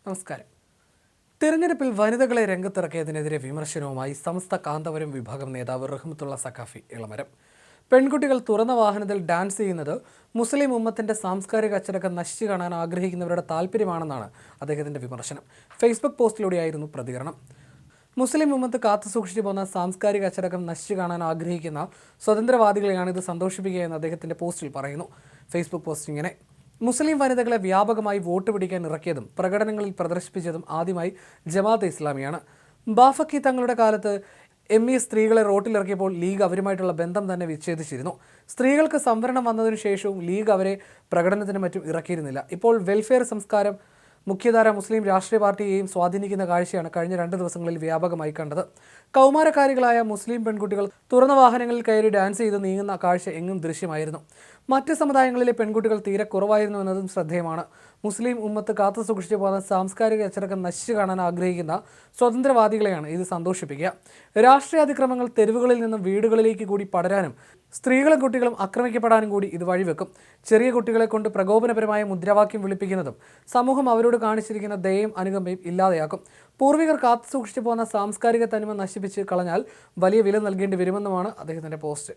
നമസ്കാരം. തെരഞ്ഞെടുപ്പിൽ വനിതകളെ രംഗത്തിറക്കിയതിനെതിരെ വിമർശനവുമായി സമസ്ത കാന്തപുരം വിഭാഗം നേതാവ് റഹ്മത്തുള്ള സഖാഫി ഇളമരം. പെൺകുട്ടികൾ തുറന്ന വാഹനത്തിൽ ഡാൻസ് ചെയ്യുന്നത് മുസ്ലിം ഉമ്മത്തിന്റെ സാംസ്കാരിക അച്ചടക്കം നശിച്ചു കാണാൻ ആഗ്രഹിക്കുന്നവരുടെ താല്പര്യമാണെന്നാണ് അദ്ദേഹത്തിന്റെ വിമർശനം. ഫേസ്ബുക്ക് പോസ്റ്റിലൂടെയായിരുന്നു പ്രതികരണം. മുസ്ലിം ഉമ്മത്ത് കാത്തുസൂക്ഷിച്ചു പോകുന്ന സാംസ്കാരിക അച്ചടക്കം നശിച്ചു കാണാൻ ആഗ്രഹിക്കുന്ന സ്വതന്ത്രവാദികളെയാണ് ഇത് സന്തോഷിപ്പിക്കുകയെന്ന് അദ്ദേഹത്തിന്റെ പോസ്റ്റിൽ പറയുന്നു. ഫേസ്ബുക്ക് പോസ്റ്റ് ഇങ്ങനെ: മുസ്ലിം വനിതകളെ വ്യാപകമായി വോട്ട് പിടിക്കാൻ ഇറക്കിയതും പ്രകടനങ്ങളിൽ പ്രദർശിപ്പിച്ചതും ആദ്യമായി ജമാഅത്തെ ഇസ്ലാമിയാണ്. ബാഫക്കി തങ്ങളുടെ കാലത്ത് സ്ത്രീകളെ റോട്ടിലിറക്കിയപ്പോൾ ലീഗ് അവരുമായിട്ടുള്ള ബന്ധം തന്നെ വിച്ഛേദിച്ചിരുന്നു. സ്ത്രീകൾക്ക് സംവരണം വന്നതിനു ശേഷവും ലീഗ് അവരെ പ്രകടനത്തിനും മറ്റും ഇറക്കിയിരുന്നില്ല. ഇപ്പോൾ വെൽഫെയർ സംസ്കാരം മുഖ്യധാര മുസ്ലിം രാഷ്ട്രീയ പാർട്ടിയെയും സ്വാധീനിക്കുന്ന കാഴ്ചയാണ് കഴിഞ്ഞ 2 ദിവസങ്ങളിൽ വ്യാപകമായി കണ്ടത്. കൗമാരക്കാരികളായ മുസ്ലിം പെൺകുട്ടികൾ തുറന്ന വാഹനങ്ങളിൽ കയറി ഡാൻസ് ചെയ്ത് നീങ്ങുന്ന കാഴ്ച എങ്ങും ദൃശ്യമായിരുന്നു. മറ്റ് സമുദായങ്ങളിലെ പെൺകുട്ടികൾ തീരെ കുറവായിരുന്നു എന്നതും ശ്രദ്ധേയമാണ്. മുസ്ലിം ഉമ്മത്ത് കാത്തു സൂക്ഷിച്ചു പോകുന്ന സാംസ്കാരിക അച്ചടക്കം നശിച്ചു കാണാൻ ആഗ്രഹിക്കുന്ന സ്വതന്ത്രവാദികളെയാണ് ഇത് സന്തോഷിപ്പിക്കുക. രാഷ്ട്രീയ അതിക്രമങ്ങൾ തെരുവുകളിൽ നിന്നും വീടുകളിലേക്ക് കൂടി പടരാനും സ്ത്രീകളും കുട്ടികളും ആക്രമിക്കപ്പെടാനും കൂടി ഇത് വഴിവെക്കും. ചെറിയ കുട്ടികളെ കൊണ്ട് പ്രകോപനപരമായ മുദ്രാവാക്യം വിളിപ്പിക്കുന്നതും സമൂഹം അവരോട് കാണിച്ചിരിക്കുന്ന ദയയും അനുകമ്പയും ഇല്ലാതെയാക്കും. പൂർവികർ കാത്തു സൂക്ഷിച്ചു പോകുന്ന സാംസ്കാരിക തനിമ നശിപ്പിച്ച് കളഞ്ഞാൽ വലിയ വില നൽകേണ്ടി വരുമെന്നുമാണ് അദ്ദേഹത്തിൻ്റെ പോസ്റ്റ്.